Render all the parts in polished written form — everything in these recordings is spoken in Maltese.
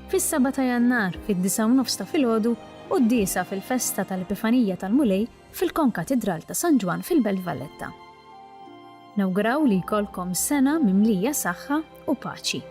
fis-7 ta' Jannar fid-9:30 ta' filgħodu u d-9 fil-festa tal-Epifanija tal-Mulej fil-Konkatedral ta' San Ġwan fil-Belt Valletta. Nawguraw li jkollkom sena mimlija saħħa u paċi.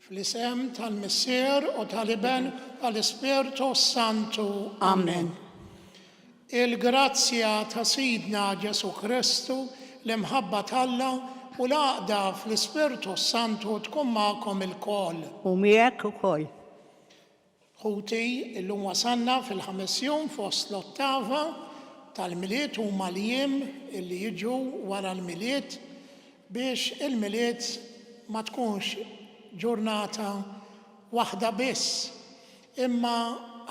Fl-isem tal-Missier u tal-Iben tal-Ispirtu Santu. Amen. Il-grazzja ta' Sidna Ġesu Kristu, l-imħabba tal-Alla u l-għaqda fl-Ispirtu Santu tkun magħkom il-koll. U miegħek ukoll. Ħuti illum wasanna fil-5 jum fost l-ottava tal-miliet u mal-jiem illi jiġu wara l-miliet biex il-miliet ma tkunx ġurnata waħda biss, imma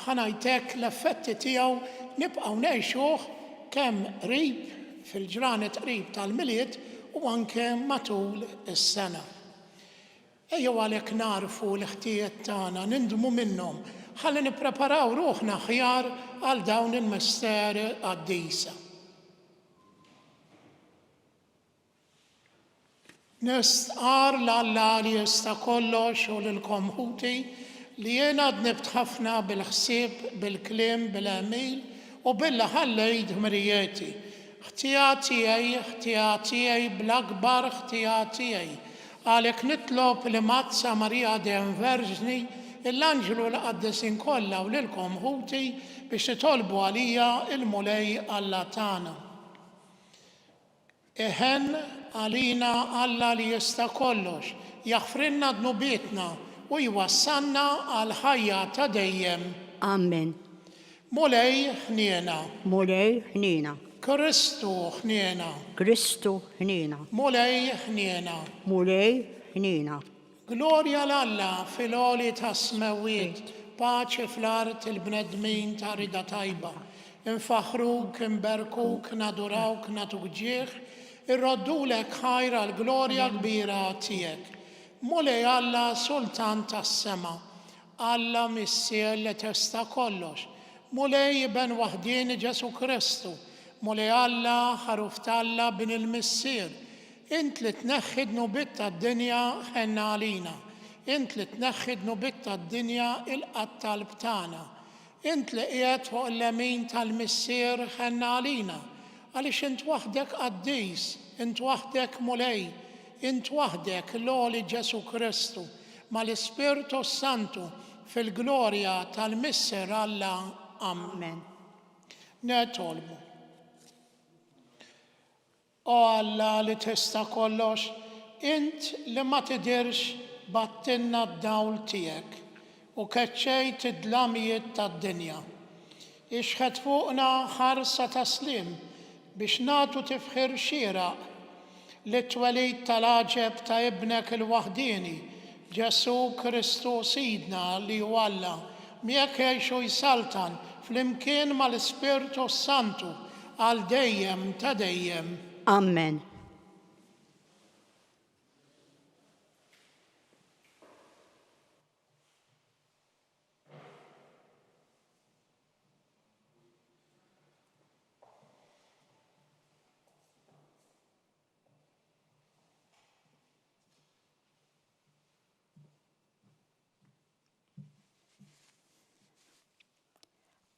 ħanajtek l-effetti tiegħu nibqgħu ngħixuh kemm qrib fil-ġranet qrib tal-miliet u anke matul is-sena. Ejjew għalhekk narfu l-ħtijiet tagħna nindmu minnhom ħalli nippreparaw ruħna aħjar għal dawn il-misteri qaddisa. Nistqar l-Alla li jista' kollox u lilkom ħuti li jiena dnibt ħafna bil-ħsieb, bil-kliem, bil-għamil u billa ħallejt ħmerijieti. ħtijatijaj bl-akbar ħtijatijaj. Għalhekk nitlob li Mazza Marija Dejjem Verġni l-Anġlu l-Qaddisin kollha u lilkom ħuti biex titolbu għalija il-mulej Alla tagħna. Eħen għalina Alla li jista' kollox, jaħfrilna dnubietna u jwassalna għal ħajja ta' dejjem. Amen. Mulej ħniena. Mulej ħniena. Kristu ħniena. Kristu ħniena. Mulej ħniena. Mulej ħniena. Glorja l-Alla fil-għoli ta' smewiet, paċi fl-art il-bnedmin ta' rida tajba. Infaħruk, inberkuk, nadurawk, natuk ġieħ, irroddulek ħajra l-glorja kbira tiegħek. Mulej Alla Sultan tas-sema, Alla Missier li testa kollox, mulej Iben waħdini Ġesu Kristu, mulej Alla ħaruf talla bin il-Missier, int li tneħħi d-nubiet tad-dinja ħenna għalina, int li tneħħi d-nubiet tad-dinja il-qattal btana, int li qiegħed fuq l-lemin tal-Missier ħenna għalina, għaliex int waħdek qaddis, int waħdek mulej, int waħdek l-għoli Ġesu Kristu, ma l-Ispirtu Santu fil-glorja tal-Missier Alla. Amen. Netolbu. O Alla li tista' kollox, int li ma tidirx battinna d-dawl tiegħek u keċċejt id-dlamijiet tad-dinja. Ixħed fuqna ħarsa taslim biex nagħtu tifħir xieraq li t-twelid tal-għaġeb ta' ibnek il-waħdini, Ġesu Kristu Sidna li hu Alla, miegħek jgħixu jsaltan fl-imkien mal-Ispirtu Santu għal dejjem ta' dejjem. Amen.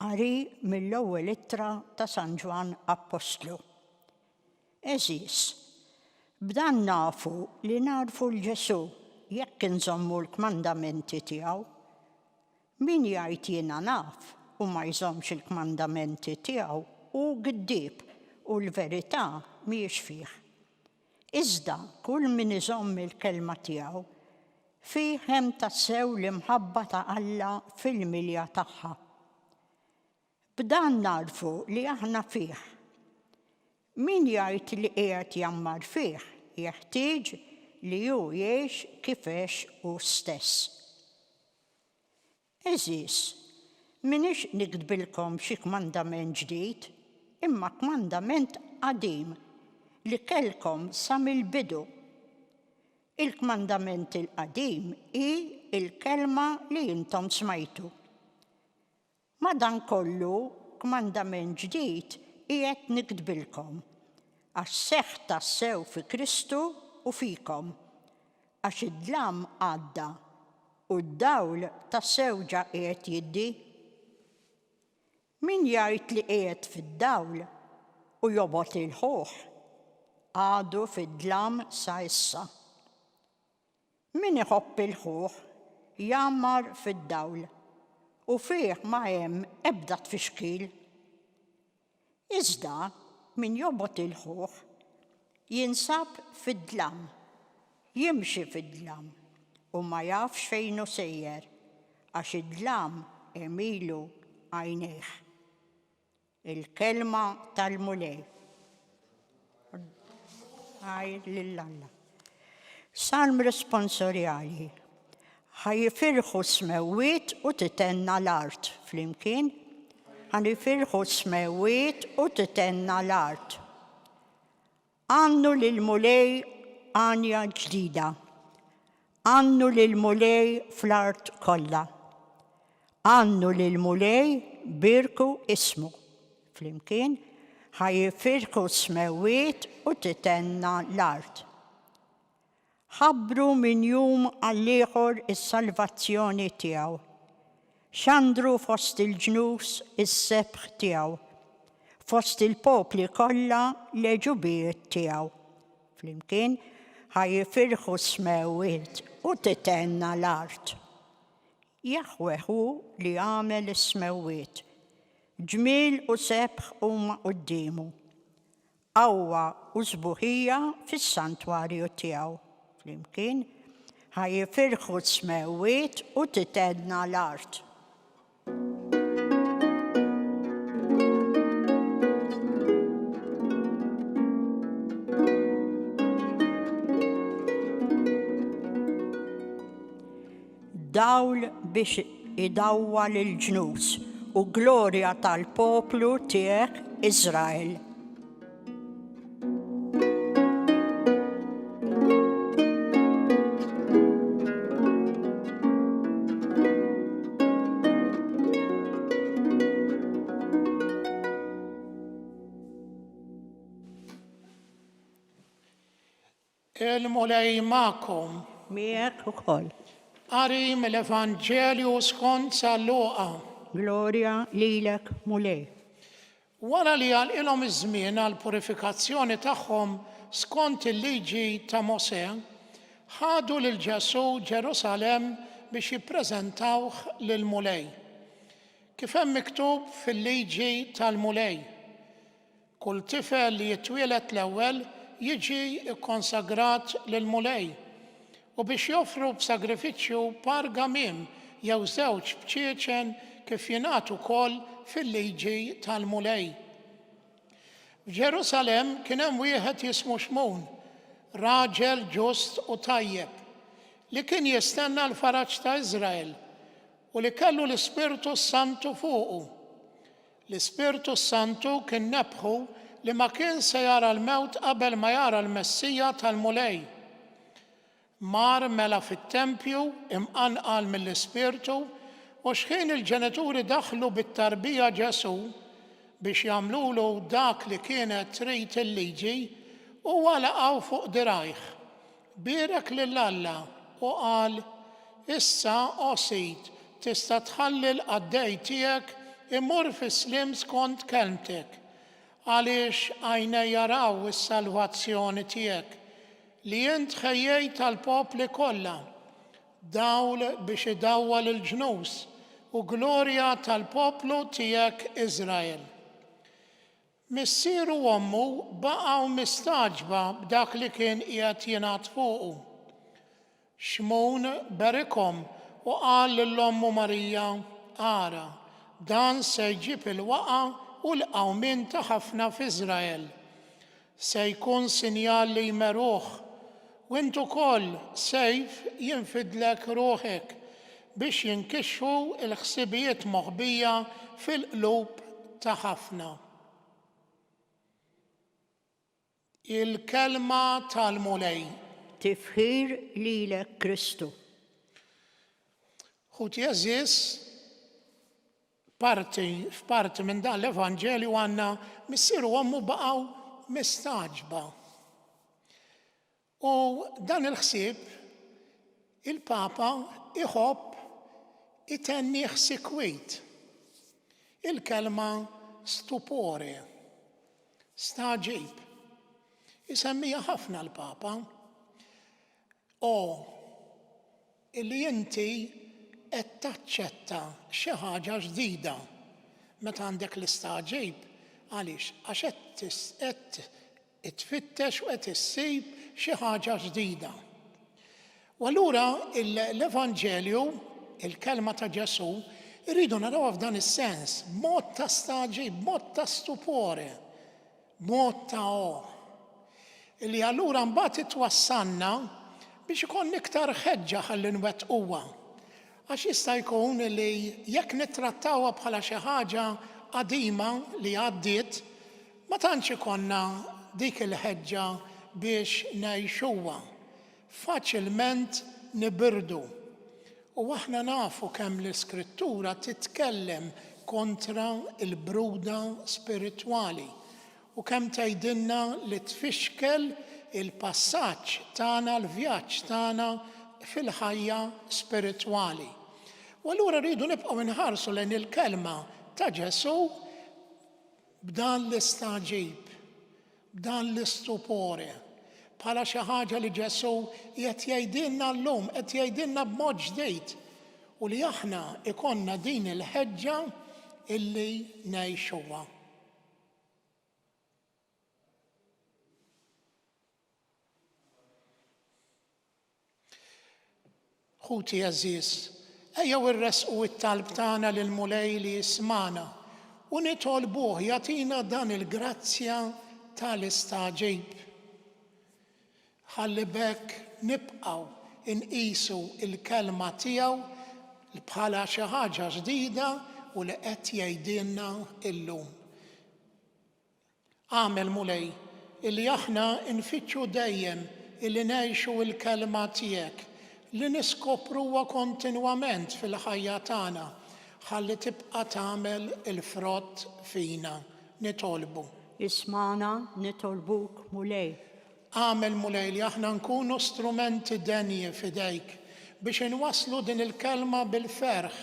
Qari mill-ewwel ittra ta' San Ġwan Apostlu. Eżis, b'dan nafu li narfu l-Ġesu jekk inżommu l-kmandamenti tiegħu. Min jgħid jiena naf u ma jżommx il-kmandamenti tiegħu hu giddieb u l-verità mhijiex fih. Iżda kull min iżomm il-kelma tiegħu fih hemm tassew l-imħabba ta' Alla fil-milja tagħha. B'dan narfu li aħna fih. Min jgħid li qiegħed jammar fih jeħtieġ li hu jgħix kifex hu stess. Eżis, minix nikdbilkom xi kmandament ġdid, imma kmandament qadim li kellkom sa mill-bidu. Il-kmandament il-qadim hi il-kelma li intom smajtu. Madankollu kmandament ġdid qiegħed nikdbilkom għax seħħ tassew fi Kristu u fikom, għax id-dlam għadda u d-dawl tassew ġa qiegħed jiddi. Min jgħid li qiegħed fid-dawl u jobgħod il-ħuħ għadu fid-dlam sa issa. Min iħobb il-ħuħ jammar fid-dawl u fih ma hemm ebda tfixkil. Iżda min jobgħod il-ħuħ jinsab fid-dlam, jimxi fid-dlam u ma jafx fejn hu sejjer għax id-dlam emilu għajnejh. Il-kelma tal-mulej. Għaj lill-Alla. Salm responsorjali. Ħajfirħu smewwiet u titenna l-art. Flimkien, ħajfirħu smewwiet u titenna l-art. Għannu lil-mulej għanja ġdida. Għannu lil-mulej fl-art kollha. Għannu lil-mulej birku ismu. Flimkien, ħajfirħu smewwiet u titenna l-art. Ħabbru min jum għall-ieħor is-salvazzjoni tiegħu. Xandru fost il-ġnus is-sebħ tiegħu. Fost il-popli kollha l-ġubiet tiegħu. Flimkien ħajfirħu smewwiet u titenna l-art. Jaħweh hu li għamel is-smewwiet. Ġmiel u sebħ huma qudiemu. Qawwa u sbuħija fis-santwarju tiegħu. Flimkien ħajfirħu smewwiet u titenna l-art. Dawl biex idawwa lil-ġnus u glorja tal-poplu tiegħek Iżrael. Il-mulej ma'kom. Miegħek ukoll. Qari mill-Evanġelju skont San Luqa. Glorja lilek mulej. Wara li għalqilhom iż-żmien għall-purifikazzjoni tagħhom skont il-liġi ta' Mosè, ħadu lil Ġesu Ġerusalemm biex jippreżentawh lill-mulej. Kif hemm miktub fil-liġi tal-mulej. Kull tifel li jitwieled l-ewwel jiġi ikkonsagrat lill-mulej u biex joffru b'sagrifiċċju pargamim jew żewġ bċieċen kif jingħatu wkoll fil-liġi tal-mulej. F'Ġerusalemm kien hemm wieħed jismu Xmun, raġel ġust u tajjeb, li kien jistenna l-faraġġ ta' Iżrael u li kellu l-Ispirtu Santu fuqu. L-Ispirtu Santu kien nebħu li ma kien se jara l-mewt qabel ma jara l-Messija tal-mulej. Mar mela fit-tempju imqanqal mill-Ispirtu u x'kien il-ġenituri daħlu bit-tarbija Ġesu biex jagħmlulu dak li kienet trid il-liġi u laqgħu fuq dirajh. Bierek lill-Alla u qal: issa osid tista' tħalli l-qaddej tiegħek imur fis-slim skont kelmtek, għaliex għajnej jaraw is-salvazzjoni tiegħek li int ħejjejt tal-popli kollha dawl biex idawwal il-ġnus u glorja tal-poplu tiegħek Iżrael. Missieru ommu baqgħu mistaġba b'dak li kien qiegħed jingħad fuqu. Xmun berikhom u qal lill-ommu Marija, ara, dan se jġib il-waqa u l-qawmien ta' ħafna f'Iżrael. Se jkun sinjal li jmeruh, u intu ukoll sejf jinfidlek ruħek biex jinkixfu l-ħsibijiet moħbija fil-qlub ta' ħafna. Il-kelma tal-mulej. Tifħir lilek Kristu. Ħut jeżis f'parti minn dan l-Evanġelju għandna missieru ommu baqgħu mistaġba. U dan il-ħsieb il-Papa iħobb itenniħ sikwit. Il-kelma stupore, staġib. Isemmija ħafna l-Papa. Illi inti qed taċċetta xi ħaġa ġdida meta għandek l-istaġib. Għaliex? Għax qed tfittex u qed issib xi ħaġa ġdida. U allura l-Evanġelju, il-kelma ta' Ġesu, irridu narawha f'dan is-sens, mod ta' staġib, mod ta' stupore, mod ta' illi allura mbagħad itwassalna biex ikun iktar ħeġġa ħalli nwettquha. Għax jista' jkun li jekk nittrattawha bħala xi ħaġa qadima li għaddiet, ma tantx ikonna dik il-ħeġġa biex ngħixuha. Faċilment nibirdu. U aħna nafu kemm l-Iskrittura titkellem kontra il-bruda spiritwali u kemm tgħidilna li tfixkel il-passaġġ tagħna, l-vjaġġ tagħna fil-ħajja spiritwali. U allura rridu nibqgħu nħarsu lejn il-kelma ta' Ġesu b'dan l-istaġib, b'dan l-istupore, bħala xi ħaġa li Ġesu qed jgħidilna llum, qed jgħidilna b'mod ġdid u li aħna ikonna din il-ħeġġa illi ngħixuha. Ħuti għażiż, ejjew irresqu t-talb tagħna lill-mulej li jismana u nitolbuh jagħtina dan il-grazzja tal-istaġib. Ħalli bekk nibqgħu inqisu il-kelma tiegħu bħala xi ħaġa ġdida u li qed jgħidilna llum. Għamel mulej illi aħna nfittxu dejjem illi ngħixu l-kelma tiegħek li niskopruha kontinwament fil-ħajja tagħna ħalli tibqa' tagħmel il-frott fina. Nitolbu. Ismana nitolbuk mulej. Għamel mulej li aħna nkunu strumenti denji fidejk biex inwasslu din il-kelma bil-ferħ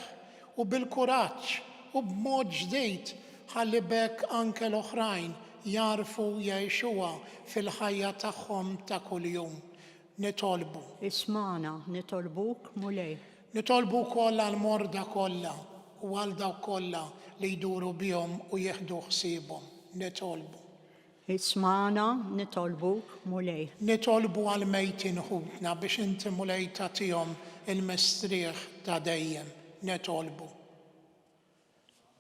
u bil-kuraġġ u b'mod ġdid ħalli bekk anke l-oħrajn jarfu jgħixuha fil-ħajja tagħhom ta' kuljum. Nitolbu. Ismana nitolbuk mulej. Nitolbu kollha l-morda kollha u għal dawk kollha li jduru bihom u jieħdu ħsiebhom. Nitolbu. Ismana nitolbuk mulej. Nitolbu għal mejtin ħutna biex inti mulej tagħtihom il-mistrieħ ta' dejjem. Nitolbu.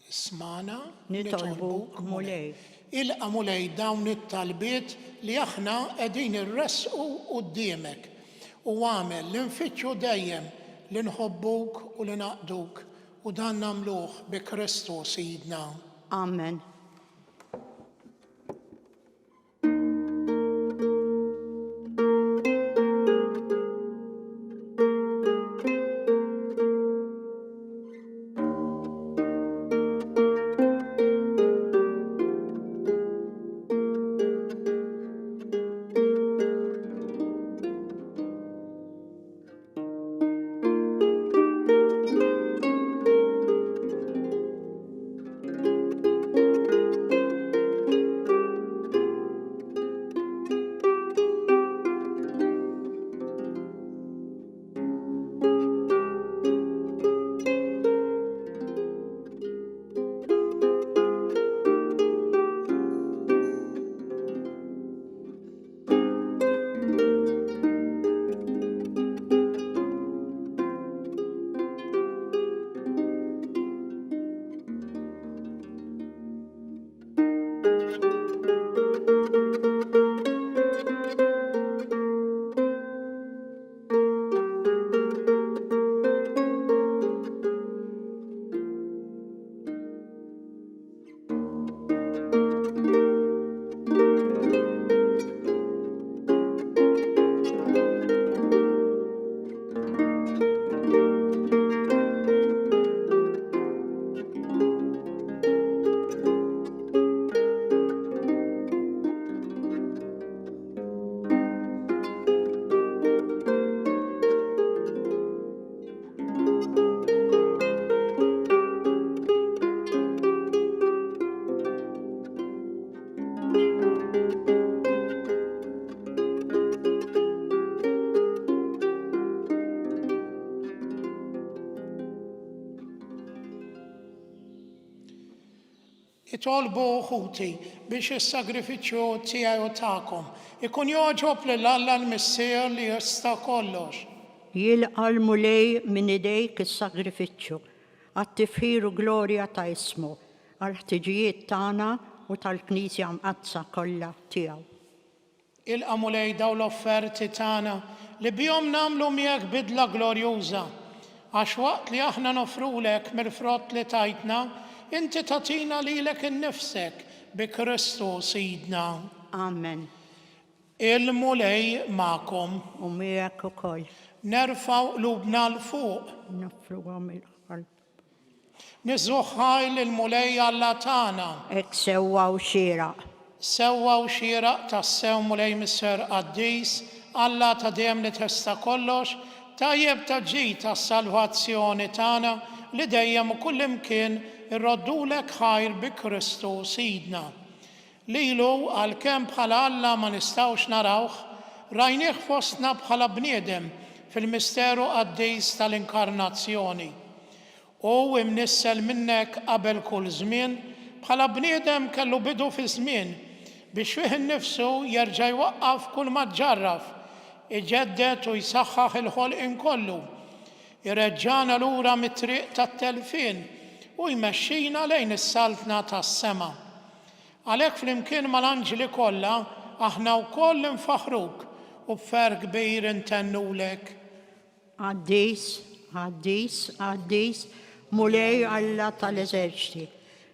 Ismana nitolbuk mulej. Ilqa mulej dawn it-talbiet li aħna qegħdin irresqu quddiemek u għamel li nfittxu dejjem li nħobbuk u li naqduk u dan nagħmluh bi Kristu Sidna. Amen. Itolbu uħuti biex is-sagrifiċċju tiegħi u tagħkom ikun joġob lil Alla l-Missier li jista' kollox. Jilqa' l-mulej minn idejk is-sagrifiċċju għat-tifħir u glorja ta' ismu għall-ħtiġijiet tagħna u tal-Knisja mqazza kollha tiegħu. Ilqa' mulej dawn l-offerti tagħna li bihom nagħmlu miegħek bidla glorjuża għax waqt li aħna nofrulek mill-frott li tajtna, inti tagħtina lilek innifsek bi Kristu Sidna. Amen. Il-mulej magħkom. U miegħek ukoll. Nerfgħu qlubna l fuq. Nofruhom il-qalb. Niżuħħaj lill-mulej Alla tagħna. Hekk sewwa u xieraq. Sewwa u xieraq tas-sew mulej Misser Qaddis, Alla ta' dejjem li testa kollox, tajjeb ta' ġid tas-salvazzjoni tagħna li dejjem u kullimkien irroddulek ħajr bi Kristu Sidna. Lilu għalkemm bħala Alla ma nistgħux narawh, rajnieh fostna bħala bniedem fil-misteru Qaddis tal-inkarnazzjoni. U imnissel minnek qabel kull żmien bħala bniedem kellu bidu fi żmien biex fih innifsu jerġa' jwaqqaf kull ma ġarraf, iġeddet u jsaħħaħ il-ħolqien kollu, ireġġana lura mit-triq tat-telfien u jmexxina lejn is-saltna tas-sema. Għalhekk flimkien mal-anġli kollha aħna wkoll nfaħruk u b'fer kbir intennulek. Qaddis, Qaddis, Qaddis, mulej Alla tal-eżerċiti.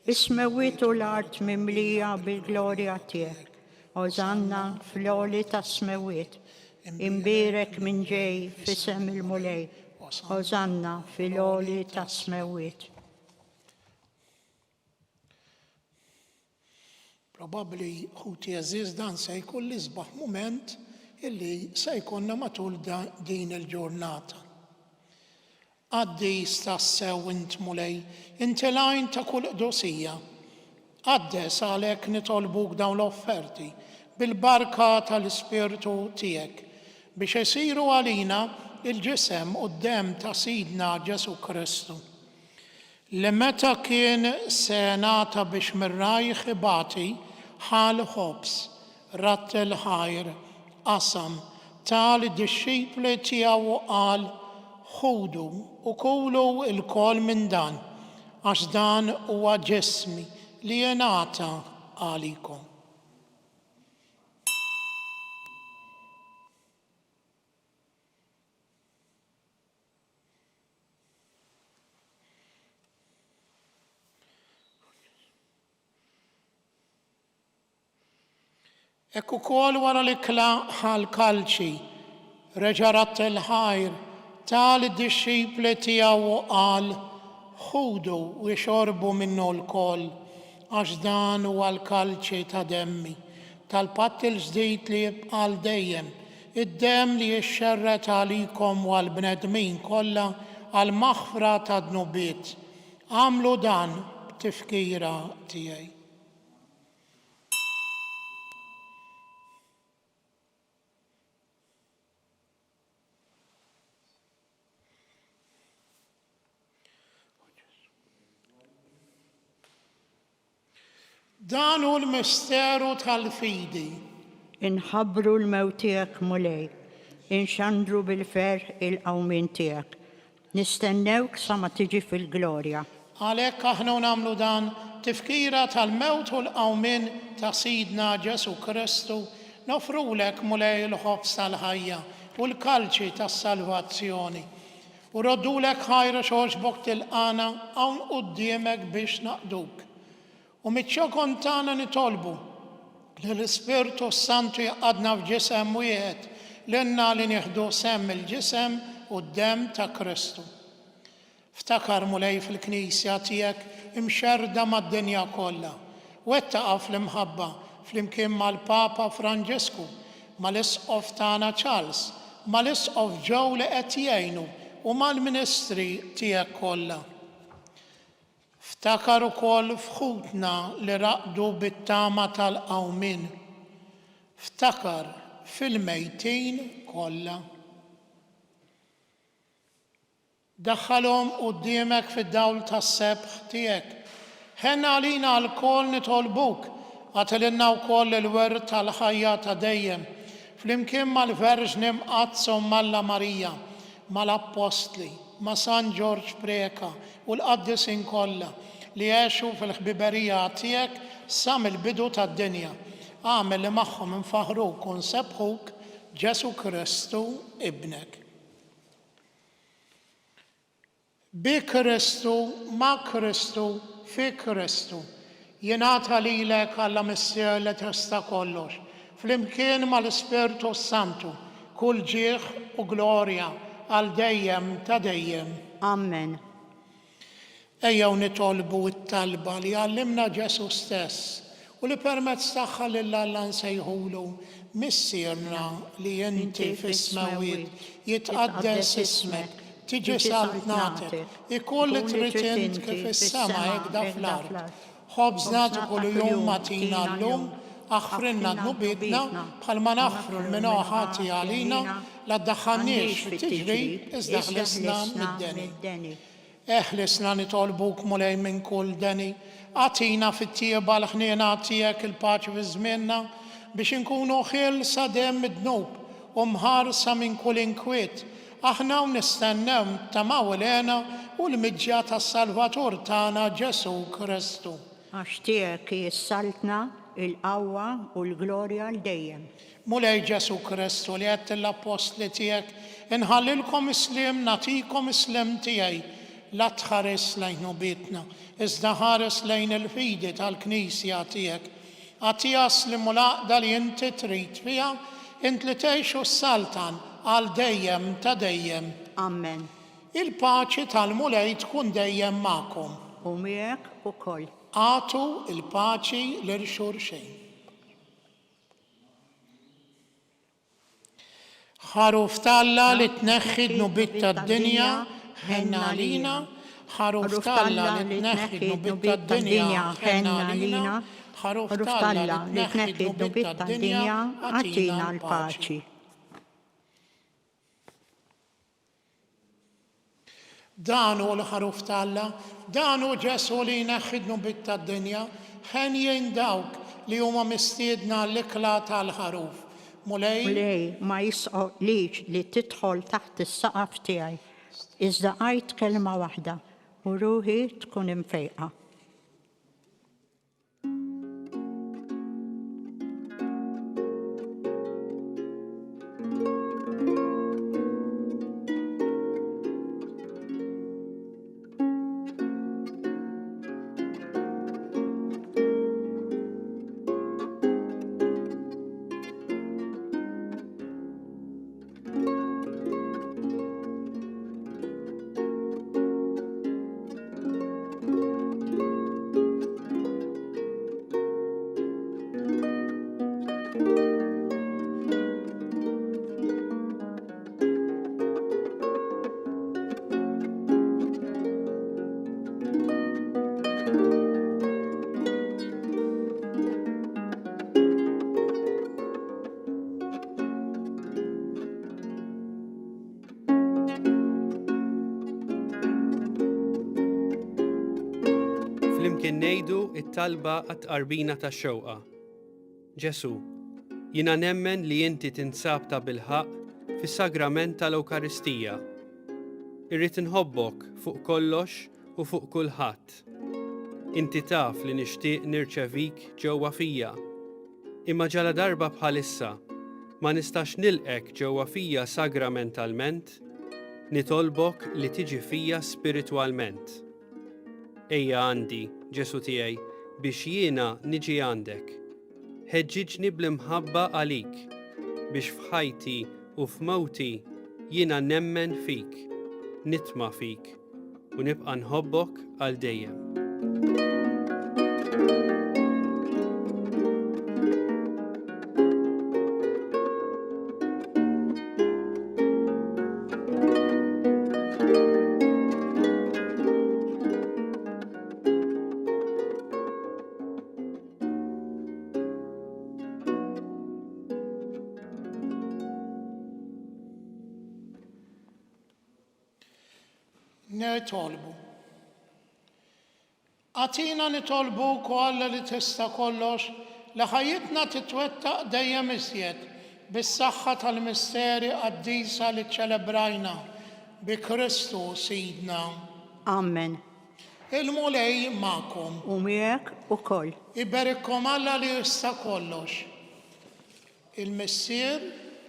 Ismewit u l-art mimlija bil-glorja tiegħek. Ożanna fl-għoli tas-smewit. Imbirek minn ġej f'isem il-mulej. Ożanna fil-għoli tas-smewit. Probabbli ħuti eżiż dan se jkun l-isbaħ mument illi se jkollna matul din il-ġurnata. Qaddis tassew int mulej, inti lajn ta' kull qdusija. Qaddes għalhekk nitolbuk dawn l-offerti bil-barka tal-Ispirtu tiegħek biex isiru għalina il-ġisem u d-dem ta' Sidna Ġesu Kristu. Li meta kien se ngħata biex mir-rajħ ibati ħal ħobs, ratt il-ħajr, qasam tal-dixxipli tiegħu qal ħudu u kulu il-kol minn dan, għax dan huwa ġismi li jingħata għalikom. Ekku kol wara l-ikla ħal-kalċi, reġa' ratt il-ħajr, tal-dixxipli tiegħu qal ħudu u jxorbu minnu l-koll, għax dan huwa l-kalċi ta' demmi, tal-patt il-ġdid li jibqa' dejjem, id-demm li jixxerret għalikom u għall-bnedmin kollha għall-maħfra ta' dnubiet. Għamlu dan b'tifkira tiegħi. Dan hu l-misteru tal-fidi. Inħabbru l-mewt tiegħek mulej, inxandru bil-fer il-qawmin tiegħek. Nistennewk sa ma tiġi fil-glorja. Għalhekk aħna nagħmlu dan tifkira tal-mewt u l-qawmin ta' Sidna Ġesu Kristu, nofrulek mulej il-ħobs tal-ħajja u l-kalċi tas-salvazzjoni. U roddulek ħajra xogħġbok tilqana hawn quddiemek biex naqduk. U miċ-ċokon tagħna nitolbu li l-Ispirtu Santu jaqadna f'ġisem wieħed lilna li nieħdu semm il-ġisem u d-demm ta' Kristu. Ftakar mulej fil-Knisja tiegħek imxerda mad-dinja kollha. Wettaqa fl-imħabba flimkien mal-Papa Franġisku, mal-Isqof tagħna Charles, mal-Isqof Joe li qed jgħinu u mal-Ministri tiegħek kollha. Ftakar ukoll f'ħutna li raqdu bit-tama tal-qawmin. Ftakar fil-mejtin kollha. Daħħalhom quddiemek fid-dawl tas-sebħ tiegħek ħenna għalina l-kol nitolbuk, għatilna u koll il-wert tal-ħajja ta' dejjem, flimkien mal-Verġni mqazza Malla Marija, mal-Apostli, ma' San George Preka u l-qaddisin kollha li jgħixu fil-ħbiberija tiegħek sa mill-bidu tad-dinja. Għamel li magħhom infaħruk u nsebħuk Ġesu Kristu ibnek. Bi Kristu, ma' Kristu, fi Kristu, jingħata lilek Alla Missier li tista' kollox, flimkien mal-Ispirtu Santu, kull ġieħ u glorja għal dejjem ta' dejjem. Amen. Ejjew nitolbu t-talba li għallimna Ġesu stess u li permezz tagħha lil Alla nsejħulu missierna li inti fis-smawiet jitqaddes ismek, tiġi saltnatek, ikoll li trid int kif is-sema hekk da fl-ard. Ħobżna ta' kuljum agħtina llum, aħfrinna dnubietna bħalma naħfru l-minoħati għalina la ddaħħalniex fit-tiġrib iżda ħlisna mid-deni. Eħlisna nitolbuk mulej minn kull deni, għatina fit-tieba l-ħniena tiegħek il-paċi fi żmienna biex inkunu ħielsa demm id-dnub u mħarsa minn kull inkwiet. Aħna nistennew tamaw lena u l-miġġa tas-Salvatur tagħna Ġesu Kristu. Għax tiegħek jissaltna il-qawwa u l-glorja l dejjem. Mulej Ġesu Kristu li għedt l-apostli tiegħek inħallilkom islim nagħtikom islim tiegħi la tħares lejn nubietna, iżda ħares lejn il-fidi tal-Knisja tiegħek. Għatija slim u laqda li inti trid fiha, int li tgħixu s-saltan għal dejjem ta' dejjem. Amen. Il-paċi tal-mulej tkun dejjem magħkom. U miegħek ukoll. Għatu il-paċi lil xulxejn. Ħaruf talla li tneħħi d-nubiet tad-dinja ħenna għalina, ħaruf talla li tneħħi d-nubiet tad-dinja ħenna għalina, ħaruf talla li tneħħi d-nubiet tad-dinja għatina l-paċi. Danu l-ħaruf talla, danu Ġesu li jneħħi d-nubiet tad-dinja, ħen jgħin dawk li huma mistiedna l-ikla tal-ħaruf. Mulej ma jisqoqlix li tidħol taħt is-saqaf tiegħi. Iżda għajt kelma waħda u ruħi tkun imfejqa. Flimkien ngħidu t-talba għat-qarbina tax-xewqa. Ġesu, jiena nemmen li inti tinsab ta' bilħaq fis-sagrament tal-Ewkaristija. Irrid inħobbok fuq kollox u fuq kulħadd. Inti taf li nixtieq nirċevik ġewwa fija. Imma ġala darba bħalissa ma nistax nilqek ġewwa fija sagramentalment, nitolbok li tiġi fija spiritwalment. Ejja għandi, Ġesu tiegħi, biex jiena niġi għandek. Ħeġġiġni bl-imħabba għalik, biex f'ħajti u f'mewti jiena nemmen fik, nitma' fik u nibqa' nħobbok għal dejjem. Nitolbu Għatina nitolbuk u Alla li tista' kollox li ħajjitna titwettaq dejjem iżjed bis-saħħa tal-misteri qaddisa li ċċelebrajna bi Kristu Sidna. Amen. Il-mulej magħkom. U miegħek ukoll. Iberikkom Alla li jista' kollox. Il-Missier,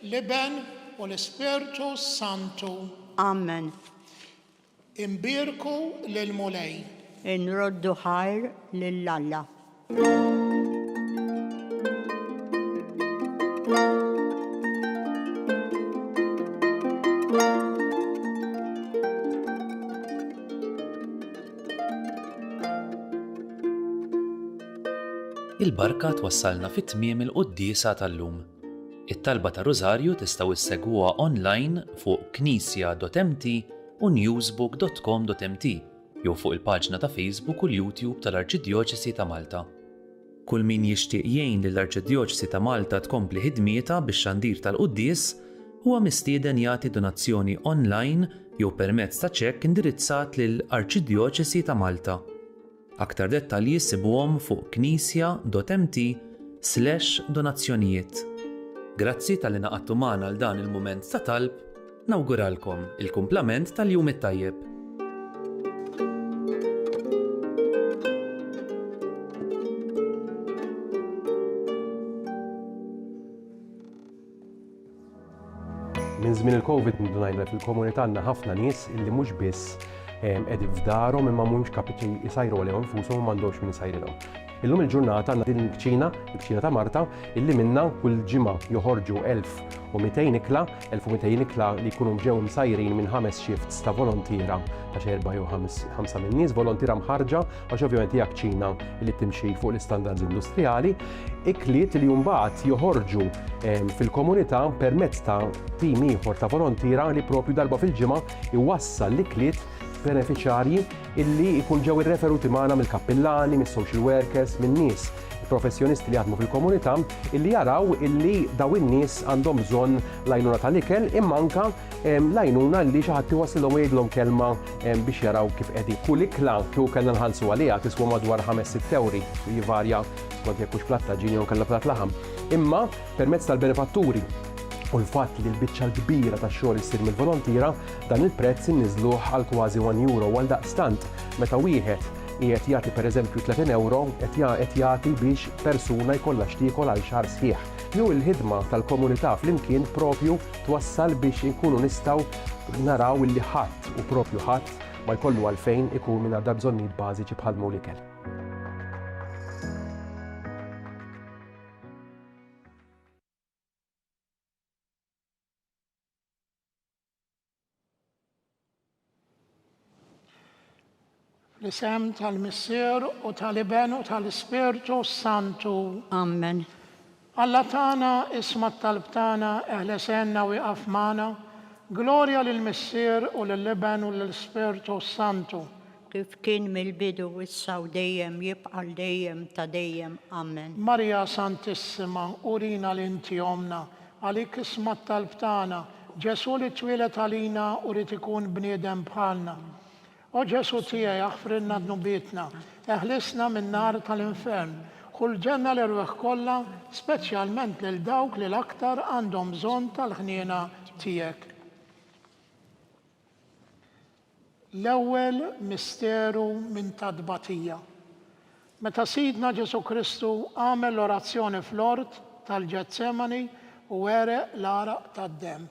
l-Iben u l-Ispirtu Santu. Amen. Imbirku lil-mulej. Inroddu ħajr lill-Alla. Il-barka twassalna fit-tmiem il-quddiesa tal-lum. It-talba ta' Rożarju tistgħu issegwuha online fuq knisja.mt u newsbook.com.mt jew fuq il-paġna ta' Facebook u l-YouTube tal-Arċidjoċesi ta' Malta. Kull min jixtieq jgħin lill-Arċidjoċesi ta' Malta tkompli ħidmietha bix-xandir tal-quddies huwa mistieden jagħti donazzjoni online jew permezz ta' ċekk indirizzat lill-Arċidjoċesi ta' Malta. Aktar dettalji sibuhom fuq knisja.mt/donazzjonijiet. Grazzi tal-li naqadtu magħna għal dan il-mument ta' talb, nawguralkom il-kumplament tal-jum it-tajjeb. Minn żmien il-Covid ngħidlek fil-komunità għandna ħafna nies illi mhux biss qegħdin f'darhom imma mhumiex kapaċi jsajru għalihom infushom u m'għandhomx min jsajrilhom. Illum il-ġurnata għandna din il-kċina ta' Marta illi minnha kull ġimgħa joħorġu 1200 ikla, 1200 ikla li jkunu ġew msajrin minn 5 shifts ta' volontira ta' 4 jew 5 minn nies volontira mħarġa għax ovvjament hija kċina li timxi fuq l-istandards industrijali, ikliet li mbagħad joħorġu fil-komunità permezz ta' tim ieħor ta' volontira li propju darba fil-ġimgħa iwassal l-ikliet beneficjarji illi jkun ġew irreferuti magħna mill-kappillani, mis-social workers, minn nies professjonisti li jaħdmu fil-komunità illi jaraw illi daw in-nies għandhom bżonn l-għajnuna tal-ikel imma anke l-għajnuna li xi ħadd iwassilhom jgħidlhom kelma biex jaraw kif qegħdin. Kull ikla kieku kellna nħallsu għaliha tiswa madwar 5-6 euri, jivarja skont jekk hux platt ta' ġini jew kellha platt laħam. Imma permezz tal-benefatturi u l-fatt li l-biċċa l-kbira tax-xogħol issir mill-volontira dan il-prezz inniżluh għal kważi €1 għal daqstant meta wieħed qiegħed jagħti pereżempju €30 qed jagħti biex persuna jkollha x'tiekol għal xahar sħiħ. Jew il-ħidma tal-komunità flimkien propju twassal biex inkunu nistgħu naraw li ħadd u propju ħadd ma jkollu għalfejn ikun minn għadha bżonnijiet bażiċi bħal l-ikel. L-isem tal-Missier u tal-Iben u tal-Ispirtu Santu. Amen. Alla tagħna isma' t-talb tagħna eħlesenna u jqaf magħna. Glorja lill-Missier u lill-Iben u lill-Ispirtu Santu. Kif kien mill-bidu issa u dejjem jibqa' dejjem ta' dejjem. Amen. Marja Santissima, urina l-inti omna, għalik isma' t-talb tagħna. Ġesu li twilet għalina u rid ikun bniedem bħalna. O Ġesu tiegħi aħfrilna dnubietna, eħlisna minn nar tal-infern, kull ġenna l-irweħ kollha, speċjalment lil dawk li l-aktar għandhom bżonn tal-ħniena tiegħek. L-ewwel misteru minn tadbatija. Meta Sidna Ġesu Kristu għamel l-orazzjoni fl-ort tal-Ġetsemani u wereq l-araq tad-demm.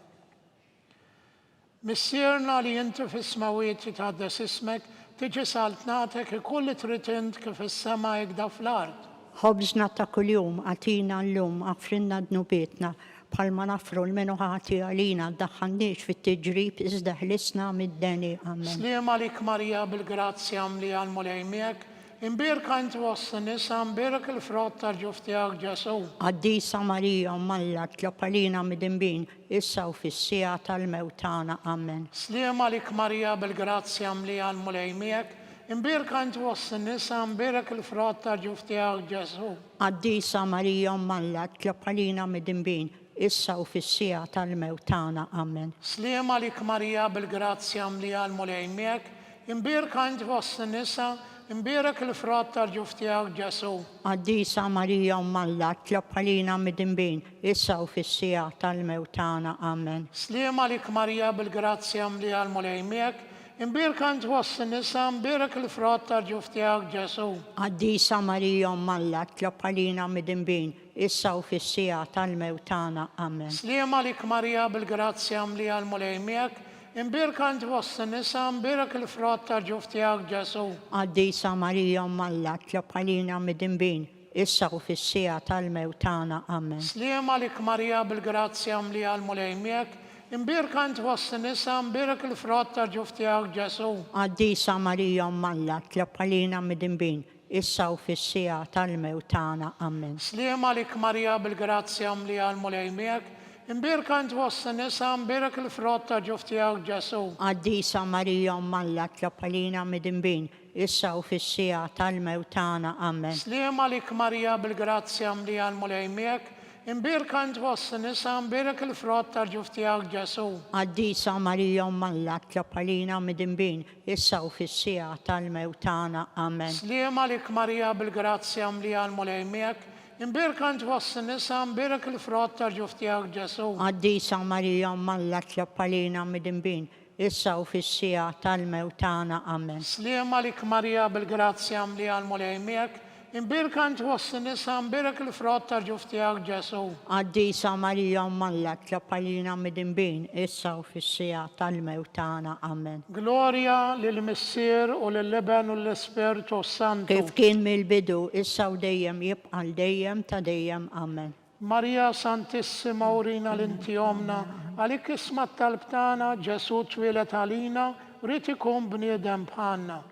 Missierna li inti fis-smawiet titħaddes ismek, tiġi saltnatek kull li trid int kif is-sema jgħda fl-ard. Ħobżna ta' kuljum għatina llum għafrinna dnubietna bħalma nafru l-menu ħati għalina ddaħħalniex fit-tiġrib iżda ħlisna mid-deni. Amen. Slima lik Marija bil-grazzja mli għal-mulej miegħek, imbirka inti wosst nisa, imbirk il-frott tal-ġuf tiegħek Ġesu. Qaddisa Marija Malla tlob għalina mid-imbin issa u fis-sija tal-mewt tagħna. Amen. Slima lik Marija bil-grazzja mli għal-mulej miegħek, imbirka inti wosst nisa, imbirk il-frott tal-ġuf tiegħek Ġesu. Qaddisa Marija Malla tlob għalina mid-imbin issa u fis-sija tal-mewt tagħna. Amen. Slima lik Marija bil-grazzja mli għal-mulej miegħek, imbirka inti wosst nisa, imbirak il-frott tal-ġuf tiegħek Ġesu. Għaddisa Marija Malla, tlob għalina mid-dinbin, issa u fis-sija tal-mewtana. Amen. Sliema għalik Marija bil-grazzja mli għal-mulej miegħek, imbirek ant wosst in-nisa, imbirak il-frott tal-ġuf tiegħek Ġesu. Għaddisa Marija Malla, tlob għalina mid-dinbin, issa u fis-sija tal-mewtana. Amen. Sliema għalik Marija bil-grazzja mli għal-mulej miegħek, imbirek ant wosst in-nisa, imbirak il-frott tal-ġuf tiegħek Ġesu. Għaddisa Marija Malla, tlob għalina mid-dinbin, issa u fis-sija tal-mewtana. Amen. Sliema għalik Marija bil-grazzja mli għal-mulej miegħek, imbirek ant wosst in-nisa, imbirak il-frott tal-ġuf tiegħek Ġesu. Għaddisa Marija Malla, tlob għalina mid-dinbin, issa u fis-sija tal-mewtana. Amen. Sliema għalik Marija bil-grazzja mli għal-mulej miegħek, imbirek ant wosst in-nisa, imbirak il-frott tal-ġuf tiegħek Ġesu. Għaddisa Marija Malla, tlob għalina mid-dinbin, issa u fis-sija tal-mewtana. Amen. Sliema għalik Marija bil-grazzja mli għal-mulej miegħek, imbirek ant wosst in-nisa, imbirak il-frott tal-ġuf tiegħek Ġesu. Għaddisa Marija Malla, tlob għalina mid-dinbin, issa u fis-sija tal-mewtana. Amen. Sliema għalik Marija bil-grazzja mli għal-mulej miegħek, imbirek ant wosst in-nisa, imbirak il-frott tal-ġuf tiegħek Ġesu. Għaddisa Marija Malla, tlob għalina mid-dinbin, issa u fis-sija tal-mewtana. Amen. Sliema għalik Marija bil-grazzja mli għal-mulej miegħek, imbirek ant wosst in-nisa, imbirak il-frott tal-ġuf tiegħek Ġesu. Għaddisa Marija Malla, tlob għalina mid-dinbin, issa u fis-sija tal-mewtana. Amen. Gloria lill-Missier u lill-Leben u l-Ispirtu Santu. Kif kien mill-bidu, issa u dejjem jibqa' dejjem ta' dejjem. Amen. Marija Santissima urina l-inti omna, għalik isma tal-btana Ġesu twilet għalina, rrit ikun bniedem bħalna.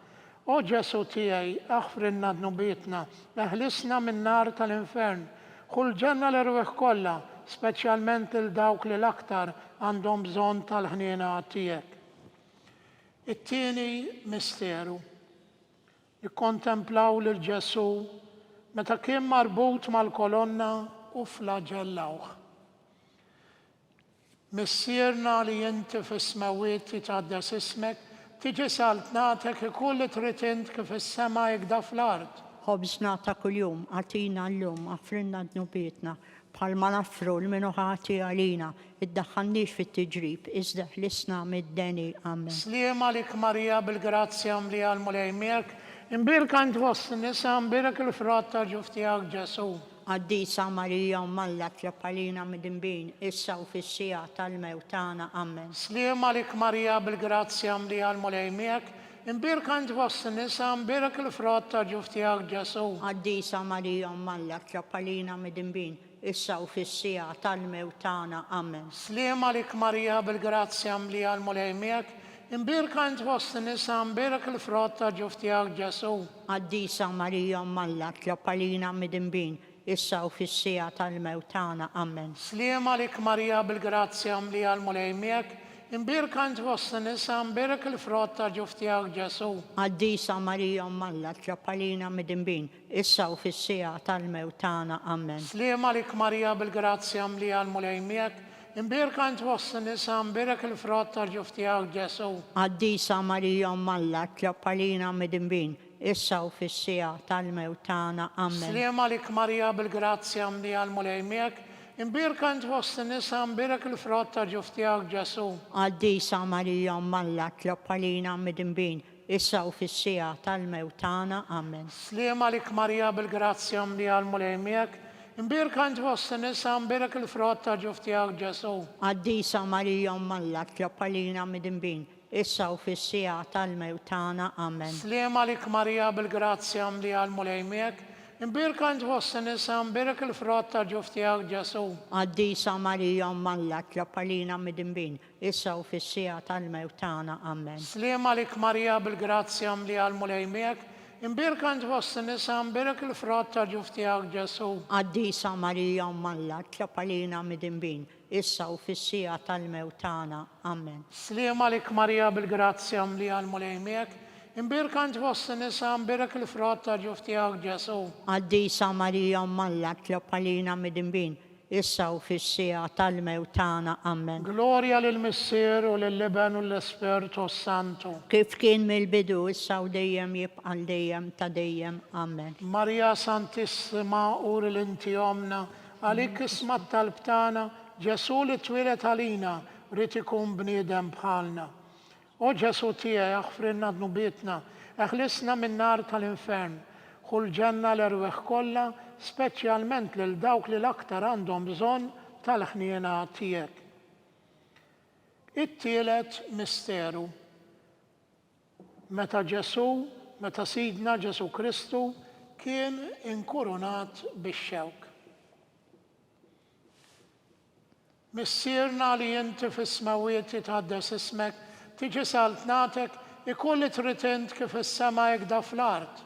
O Ġesu tiegħi, aħfrinna dnubietna, eħlisna minn nar tal-infern, kull ġenna l-irweħ kollha, speċjalment il dawk li l-aktar għandhom bżonn tal-ħniena tiegħek. It-tieni misteru. Nikkontemplaw lil Ġesu meta kien marbut mal-kolonna u flagellawh. Missierna li inti fis-smawiet titqaddes ismek, tiġi saltnatek ikull li trid int kif is-sema jekda fl-art. Ħobżna ta' kuljum, għatina l-lum, għafrinna dnubietna, bħalma naffru l-minu ħati għalina, iddaħħannix fit-tiġrib, iżda ħlisna mid-deni. Amen. Sliema għalik Marija bil-grazzja mli għal-mulej miegħek, imbirek ant wosst in-nisa, imbirek il-frott tal-ġuf tiegħek Ġesu. Għaddisa Marija Malla, tlob għalina mid-dinbin, issa u fis-sija tal-mewtana. Amen. Sliema għalik Marija bil-grazzja mli għal-mulej miegħek, imbirek ant wosst in-nisa, imbirek il-frott tal-ġuf tiegħek Ġesu. Għaddisa Marija Malla, tlob għalina mid-dinbin, issa u fis-sija tal-mewtana. Amen. Sliema għalik Marija bil-grazzja mli għal-mulej miegħek, imbirek ant wosst in-nisa, imbirek il-frott tal-ġuf tiegħek Ġesu. Għaddisa Marija Malla, tlob għalina mid-dinbin, issa u fis-sija tal-mewtana. Amen. Sliema għalik Marija bil-grazzja mli għal-mulej miegħek, imbirek ant wosst in-nisa, imbirek il-frott tal-ġuf tiegħek Ġesu. Għaddisa Marija Malla, tlob għalina mid-dinbin, issa u fis-sija tal-mewtana. Amen. Sliema għalik Marija bil-grazzja mli għal-mulej miegħek, imbirek ant wosst in-nisa, imbirek il-frott tal-ġuf tiegħek Ġesu. Għaddisa Marija Malla, tlob għalina mid-dinbin, issa u fis-sija tal-mewtana. Amen. Sliema għalik Marija bil-grazzja mli għal-mulej miegħek, imbirek ant wosst in-nisa, imbirek il-frott tal-ġuf tiegħek Ġesu. Għaddisa Marija Malla, tlob għalina mid-dinbin, issa u fis-sija tal-mewtana. Amen. Sliema għalik Marija bil-grazzja mli għal-mulej miegħek, imbirek ant wosst in-nisa, imbirek il-frott tal-ġuf tiegħek Ġesu. Għaddisa Marija Malla, tlob għalina mid-dinbin, issa u fis-sija tal-mewtana. Amen. Sliema għalik Marija bil-grazzja mli għal-mulej miegħek, imbirek ant wosst in-nisa, imbirek il-frott tal-ġuf tiegħek Ġesu. Għaddisa Marija Malla, tlob għalina mid-dinbin, issa u fis-sija tal-mewtana. Amen. Sliema għalik Marija bil-grazzja mli għal-mulej miegħek, imbirek ant wosst in-nisa, imbirek il-frott tal-ġuf tiegħek Ġesu. Għaddisa Marija Malla, tlob għalina mid-dinbin, issa u fis-sija tal-mewtana. Amen. Sliema għalik Marija bil-grazzja mli għal-mulej miegħek, imbirek ant wosst in-nisa, imbirek il-frott tal-ġuf tiegħek Ġesu. Għaddisa Marija Malla, tlob għalina mid-dinbin, issa u fis-sija tal-mewt tagħna. Amen. Gloria lill-Missier u lill-Iben u l-Spiritu Santu. Kif kien mill-bidu, issa u dejjem jibqa' dejjem ta' dejjem. Amen. Maria Santissima ur l-inti omna, għalik ismat tal-btana, Ġesu li twilet għalina, rrid ikun bniedem bħalna. O Ġesu tiegħi aħfrinna dnubietna, eħlisna min-nar tal-infern, ħul ġenna l-erweħ kollha, speċjalment lil dawk li l-aktar għandhom bżonn tal-ħniena tiegħek. It-tielet misteru. Meta Sidna Ġesu Kristu kien inkurunat bix-xewk. Missierna li inti fis-smawiet titħaddes ismek, tiġi saltnatek, ikolli tritint kif is-sema jekda fl-art.